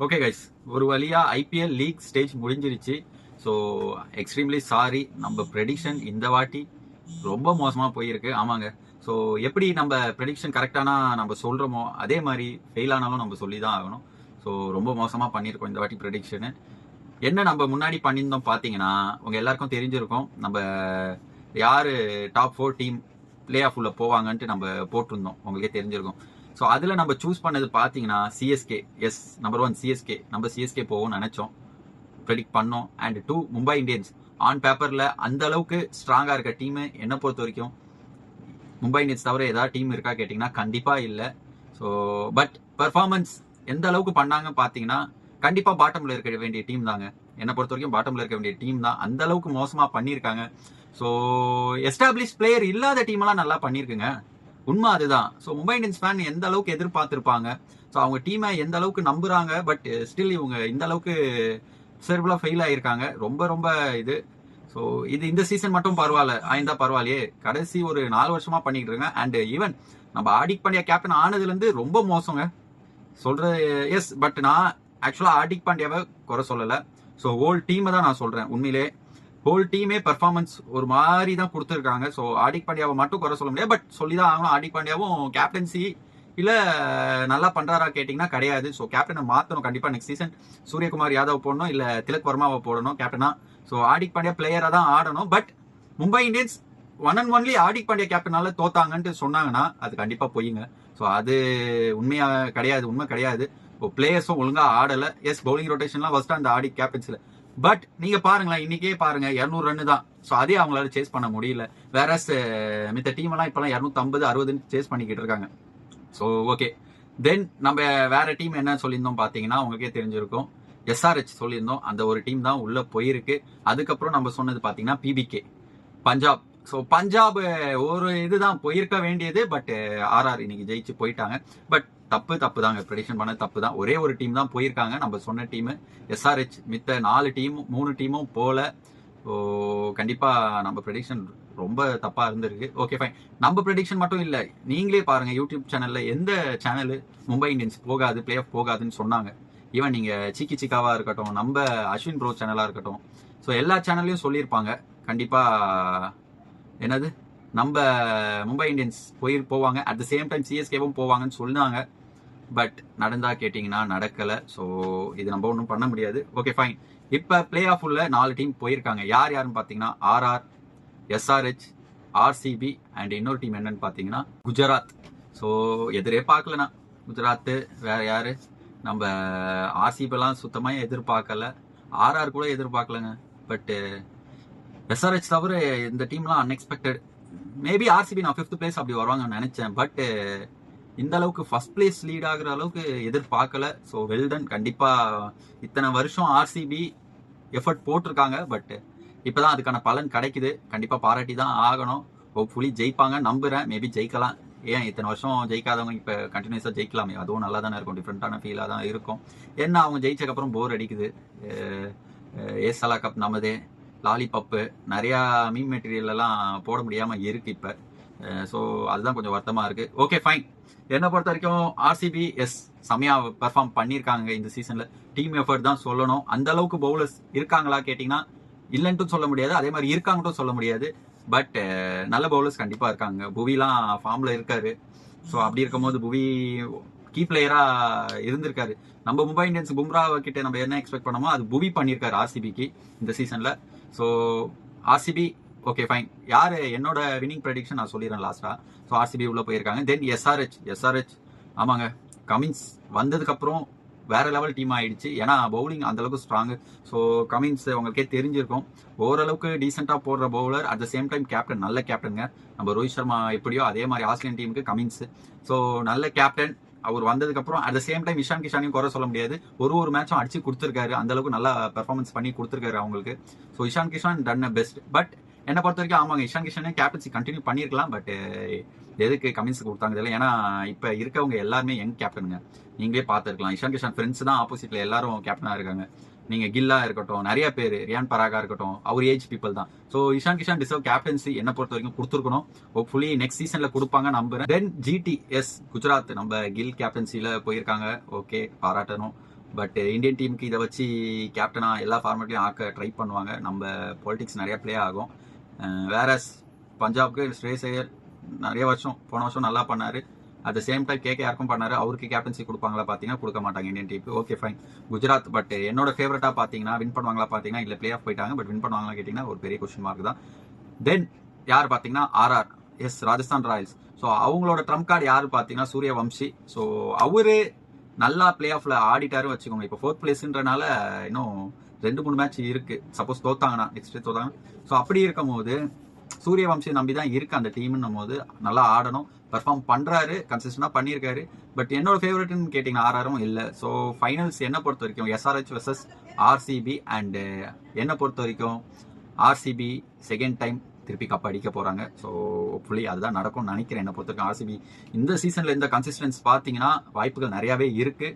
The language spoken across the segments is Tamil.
ஓகே கைஸ், ஒரு வழியா ஐபிஎல் லீக் ஸ்டேஜ் முடிஞ்சிருச்சு. ஸோ எக்ஸ்ட்ரீம்லி சாரி, நம்ம ப்ரெடிக்ஷன் இந்த வாட்டி ரொம்ப மோசமாக போயிருக்கு. ஆமாங்க. ஸோ எப்படி நம்ம ப்ரெடிக்ஷன் கரெக்டானா நம்ம சொல்கிறோமோ அதே மாதிரி ஃபெயில் ஆனாலும் நம்ம சொல்லி தான் ஆகணும். ஸோ ரொம்ப மோசமாக பண்ணியிருக்கோம் இந்த வாட்டி ப்ரெடிக்ஷனு. என்ன நம்ம முன்னாடி பண்ணியிருந்தோம் பார்த்தீங்கன்னா, உங்கள் எல்லாருக்கும் தெரிஞ்சிருக்கும் நம்ம யார் டாப் 4 டீம் பிளே ஆஃப் உள்ள போவாங்கன்ட்டு நம்ம போட்டிருந்தோம், உங்களுக்கே தெரிஞ்சிருக்கும். ஸோ அதில் நம்ம சூஸ் பண்ணது பார்த்தீங்கன்னா சிஎஸ்கே. Yes, number 1 CSK. நம்ம சிஎஸ்கே போவோம்னு நினச்சோம், ப்ரெடிக்ட் பண்ணோம். And 2 Mumbai Indians. ஆன் பேப்பரில் அந்த அளவுக்கு ஸ்ட்ராங்காக இருக்க டீமு என்னை பொறுத்த வரைக்கும் மும்பை இந்தியன்ஸ் தவிர ஏதாவது டீம் இருக்கா கேட்டிங்கன்னா கண்டிப்பாக இல்லை. ஸோ பட் பர்ஃபார்மன்ஸ் எந்த அளவுக்கு பண்ணாங்க பார்த்தீங்கன்னா கண்டிப்பாக பாட்டமில் இருக்க வேண்டிய டீம் தாங்க. என்னை பொறுத்த வரைக்கும் பாட்டமில் இருக்க வேண்டிய டீம் தான். அந்த அளவுக்கு மோசமாக பண்ணியிருக்காங்க. ஸோ எஸ்டாப்ளிஷ் பிளேயர் இல்லாத டீமெல்லாம் நல்லா பண்ணியிருக்குங்க, உண்மை அதுதான். ஸோ மும்பை இந்தியன்ஸ் ஃபேன் எந்த அளவுக்கு எதிர்பார்த்துருப்பாங்க, ஸோ அவங்க டீமை எந்த அளவுக்கு நம்புறாங்க. பட் ஸ்டில் இவங்க இந்த அளவுக்கு செர்பிளா ஃபெயில் ஆகியிருக்காங்க. ரொம்ப ரொம்ப இது. ஸோ இது இந்த சீசன் மட்டும் பரவாயில்ல, ஆயிருந்தா பரவாயில்லையே. கடைசி ஒரு 4 வருஷமா பண்ணிக்கிட்டு இருக்காங்க. அண்ட் ஈவன் நம்ம ஹார்திக் பாண்டியா கேப்டன் ஆனதுலேருந்து ரொம்ப மோசங்க சொல்றது. எஸ், பட் நான் ஆக்சுவலாக ஹார்திக் பாண்டியாவை குறை சொல்லலை. ஸோ ஹோல் டீமை தான் நான் சொல்கிறேன். உண்மையிலே ஹோல் டீமே பர்ஃபார்மன்ஸ் ஒரு மாதிரி தான் கொடுத்துருக்காங்க. ஸோ ஹார்திக் பாண்டியாவை மட்டும் குறை சொல்ல முடியாது, பட் சொல்லி தான் ஆகணும். ஹார்திக் பாண்டியாவும் கேப்டன்சி இல்லை நல்லா பண்ணுறாரா கேட்டிங்கன்னா கிடையாது. ஸோ கேப்டனை மாற்றணும் கண்டிப்பாக. நெக்ஸ்ட் சீசன் சூரியகுமார் யாதவ் போடணும், இல்லை திலக் வர்மாவை போடணும் கேப்டனா. ஸோ ஹார்திக் பாண்டியா பிளேயராக தான் ஆடணும். But Mumbai Indians one and only Hardik Pandya கேப்டனால தோத்தாங்கன்ட்டு சொன்னாங்கன்னா அது கண்டிப்பாக பொய்யுங்க. ஸோ அது உண்மையாக கிடையாது, உண்மை கிடையாது. இப்போ பிளேயர்ஸும் ஒழுங்காக ஆடலை. எஸ், பவுலிங் ரொட்டேஷன்லாம் ஃபர்ஸ்ட் அந்த ஹார்திக் கேப்டன்ஸில். பட் நீங்க பாருங்களேன், இன்னைக்கே பாருங்க 200 ரன் தான். ஸோ அதே அவங்களால சேஸ் பண்ண முடியல. வேற மித்த டீம் எல்லாம் இப்பெல்லாம் 250 60 சேஸ் பண்ணிக்கிட்டு இருக்காங்க. ஸோ ஓகே, தென் நம்ம வேற டீம் என்ன சொல்லியிருந்தோம் பார்த்தீங்கன்னா உங்களுக்கே தெரிஞ்சிருக்கும், எஸ்ஆர்ஹெச் சொல்லியிருந்தோம். அந்த ஒரு டீம் தான் உள்ள போயிருக்கு. அதுக்கப்புறம் நம்ம சொன்னது பார்த்தீங்கன்னா பிபிகே, பஞ்சாப். ஸோ பஞ்சாப் ஒரு இதுதான் போயிருக்க வேண்டியது. பட் ஆர்ஆர் இன்னைக்கு ஜெயிச்சு போயிட்டாங்க. பட் தப்பு தாங்க, ப்ரெடிக்ஷன் பண்ண தப்பு தான். ஒரே ஒரு டீம் தான் போயிருக்காங்க, நம்ம சொன்ன டீமு எஸ்ஆர்ஹெச். மித்த 3 டீமும் போல. ஸோ கண்டிப்பாக நம்ம ப்ரெடிக்ஷன் ரொம்ப தப்பாக இருந்திருக்கு. Okay fine. நம்ம ப்ரெடிக்ஷன் மட்டும் இல்லை, நீங்களே பாருங்கள் யூடியூப் சேனலில் எந்த சேனல் மும்பை இந்தியன்ஸ் போகாது, பிளே ஆஃப் போகாதுன்னு சொன்னாங்க. ஈவன் நீங்கள் சிக்காவாக இருக்கட்டும், நம்ம அஸ்வின் ப்ரோ சேனலாக இருக்கட்டும், ஸோ எல்லா சேனல்லையும் சொல்லியிருப்பாங்க கண்டிப்பாக என்னது நம்ம மும்பை இந்தியன்ஸ் போவாங்க. அட் த சேம் டைம் சிஎஸ்கேவும் போவாங்கன்னு சொன்னாங்க. பட் நடந்தா கேட்டிங்கன்னா நடக்கலை. ஸோ இது நம்ம ஒன்றும் பண்ண முடியாது. Okay fine. இப்போ பிளே ஆஃப் உள்ள 4 டீம் போயிருக்காங்க. யாருன்னு பார்த்தீங்கன்னா ஆர்ஆர், எஸ்ஆர்ஹெச், ஆர்சிபி அண்ட் இன்னொரு டீம் என்னன்னு பார்த்தீங்கன்னா குஜராத். ஸோ எதிரே பார்க்கலண்ணா குஜராத்து. வேற யாரு, நம்ம ஆர்சிபிலாம் சுத்தமாக எதிர்பார்க்கல, ஆர்ஆர் கூட எதிர்பார்க்கலங்க. பட்டு எஸ்ஆர்ஹெச் தவிர இந்த டீம்லாம் அன்எக்ஸ்பெக்டட். மேபி ஆர்சிபி நான் 5th பிளேஸ் அப்படி வருவாங்கன்னு நினைச்சேன். பட் இந்த அளவுக்கு ஃபர்ஸ்ட் பிளேஸ் லீட் ஆகுற அளவுக்கு எதிர்பார்க்கல. So well done. கண்டிப்பாக இத்தனை வருஷம் ஆர்சிபி எஃபர்ட் போட்டிருக்காங்க. பட் இப்போதான் அதுக்கான பலன் கிடைக்குது. கண்டிப்பாக பாராட்டி தான் ஆகணும். ஹோப்ஃபுல்லி ஜெயிப்பாங்க நம்புகிறேன். மேபி ஜெயிக்கலாம். ஏன் இத்தனை வருஷம் ஜெயிக்காதவங்க இப்போ கண்டினியூஸாக ஜெயிக்கலாமே, அதுவும் நல்லா தானே இருக்கும். டிஃப்ரெண்ட்டான ஃபீலாக தான் இருக்கும். ஏன்னா அவங்க ஜெயிச்சக்கப்புறம் போர் அடிக்குது. ஏசலா கப் நமதே, லாலிபப்பு, நிறையா மீம் மெட்டீரியல்லாம் போட முடியாமல் இருக்குது இப்போ. ஸோ அதுதான் கொஞ்சம் வருத்தமாக இருக்குது. Okay fine. என்னை பொறுத்த வரைக்கும் ஆர்சிபி எஸ் செமையாக பெர்ஃபார்ம் பண்ணியிருக்காங்க இந்த சீசனில். டீம் எஃபர்ட் தான் சொல்லணும். அந்த அளவுக்கு பவுலர்ஸ் இருக்காங்களா கேட்டிங்கன்னா இல்லைன்ட்டும் சொல்ல முடியாது, அதே மாதிரி இருக்காங்கட்டும் சொல்ல முடியாது. பட் நல்ல பவுலர்ஸ் கண்டிப்பாக இருக்காங்க. புவிலாம் ஃபார்மில் இருக்காரு. ஸோ அப்படி இருக்கும்போது புவி கீ பிளேயராக இருந்திருக்காரு. நம்ம மும்பை இந்தியன்ஸ் பும்ரா கிட்ட நம்ம என்ன எக்ஸ்பெக்ட் பண்ணோமோ அது புவி பண்ணியிருக்காரு ஆர்சிபிக்கு இந்த சீசனில். So RCB okay fine. யார் என்னோட வின்னிங் ப்ரெடிக்ஷன் நான் சொல்லிடுறேன் லாஸ்ட்டாக. ஸோ ஆர்சிபி உள்ள போயிருக்காங்க. தென் எஸ்ஆர்ஹெச் ஆமாங்க, கமின்ஸ் வந்ததுக்கப்புறம் வேற லெவல் டீம் ஆயிடுச்சு. ஏன்னா பவுலிங் அந்தளவுக்கு ஸ்ட்ராங்கு. ஸோ கமின்ஸ் உங்களுக்கே தெரிஞ்சிருக்கும், ஓரளவுக்கு டீசெண்டாக போடுற bowler. At the same time captain, நல்ல கேப்டனுங்க. நம்ம ரோஹித் சர்மா எப்படியோ அதே மாதிரி ஆஸ்திரேலியன் டீமுக்கு கமின்ஸ். ஸோ நல்ல கேப்டன். அவர் வந்ததுக்கப்புறம் at the same time Ishan கிஷானையும் குறை சொல்ல முடியாது. ஒரு மேட்சும் அடிச்சு கொடுத்துருக்காரு. அந்த அளவுக்கு நல்லா பெர்ஃபார்மன்ஸ் பண்ணி கொடுத்துருக்காரு அவங்களுக்கு. So Ishan Kishan done a best. But என்னை பொறுத்த வரைக்கும் ஆமாங்க, இஷான் கிஷானே கேப்டன்சி கண்டினியூ பண்ணியிருக்கலாம். பட் எதுக்கு கமின்ஸுக்கு கொடுத்தாங்க தெரியல. ஏன்னா இப்போ இருக்கவங்க எல்லாருமே யங் கேப்டனுங்க. நீங்களே பார்த்துருக்கலாம், இஷான் கிஷான் ஃப்ரெண்ட்ஸ் தான் ஆப்போசிட்ல எல்லாரும் கேப்டனாக இருக்காங்க. நீங்கள் கில்லா இருக்கட்டும், நிறைய பேர், ரியான் பராகா இருக்கட்டும், அவர் ஏஜ் பீப்புள் தான். So Ishan Kishan deserve captaincy என்னை பொறுத்த வரைக்கும் கொடுத்துருக்கணும். ஹோப்ஃபுல்லி நெக்ஸ்ட் சீசனில் கொடுப்பாங்க நம்புறேன். தென் ஜிடிஎஸ் குஜராத், நம்ம கில் கேப்டன்சியில் போயிருக்காங்க. ஓகே, பாராட்டணும். பட் இந்தியன் டீமுக்கு இதை வச்சு கேப்டனாக எல்லா ஃபார்மேட்லையும் ஆக்க ட்ரை பண்ணுவாங்க. நம்ம பாலிடிக்ஸ் நிறைய ப்ளே ஆகும். வேற பஞ்சாப்க்கு ஸ்ரேயஸ் ஐயர் நிறைய போன வருஷம் நல்லா பண்ணார். அட் த சேம் டைம் கேகேஆருக்கும் பண்ணாரு. அவருக்கு கேப்டன்சி கொடுப்பாங்களா பார்த்தீங்கன்னா கொடுக்க மாட்டாங்க இந்தியன் டீமுக்கு. Okay fine. குஜராத் பட் என்னோட ஃபேவரட்டாக பார்த்தீங்கன்னா வின் பண்ணுவாங்களா பார்த்தீங்கன்னா இல்லை பிளே ஆஃப் போயிட்டாங்க. பட் வின் பண்ணுவாங்களா கேட்டிங்கன்னா ஒரு பெரிய கொஸ்டின் மார்க் தான். தென் யார் பார்த்தீங்கன்னா ஆர்ஆர், எஸ் ராஜஸ்தான் ராயல்ஸ். ஸோ அவங்களோட ட்ரம்ப் கார்டு யாரு பார்த்தீங்கன்னா சூரியவம்சி. ஸோ அவரு நல்லா பிளே ஆஃப்ல ஆடிட்டாரு வச்சுக்கோங்க. இப்போ 4th பிளேஸ்ன்றனால இன்னும் 2-3 மேட்ச் இருக்கு. சப்போஸ் தோத்தாங்கன்னா நெக்ஸ்ட் தோத்தாங்க. ஸோ அப்படி இருக்கும் போது சூரியவம்சி நம்பி தான் இருக்கு அந்த டீம்னும் போது நல்லா ஆடணும். பெர்ஃபார்ம் பண்றாரு, கன்சிஸ்டன்டா பண்ணியிருக்காரு. பட் என்னோட ஃபேவரட்னு கேட்டிங்கன்னா ஆர்ஆரும் இல்லை. ஸோ ஃபைனல்ஸ் என்ன பொறுத்த வரைக்கும் எஸ்ஆர்ஹெச் வெர்சஸ் ஆர்சிபி. அண்ட் என்னை பொறுத்த வரைக்கும் ஆர்சிபி செகண்ட் டைம் திருப்பி கப் அடிக்க போறாங்க. ஸோ ஹோப்ஃபுல்லி அதுதான் நடக்கும்னு நினைக்கிறேன். என்னை பொறுத்த வரைக்கும் ஆர்சிபி இந்த சீசன்ல இந்த கன்சிஸ்டன்ஸ் பார்த்தீங்கன்னா வாய்ப்புகள் நிறையவே இருக்கு.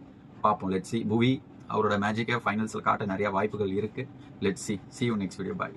பார்ப்போம். Let's see. புவி அவரோட மேஜிக்கை ஃபைனல்ஸில் காட்ட நிறைய வாய்ப்புகள் இருக்கு. Let's see you next video. Bye.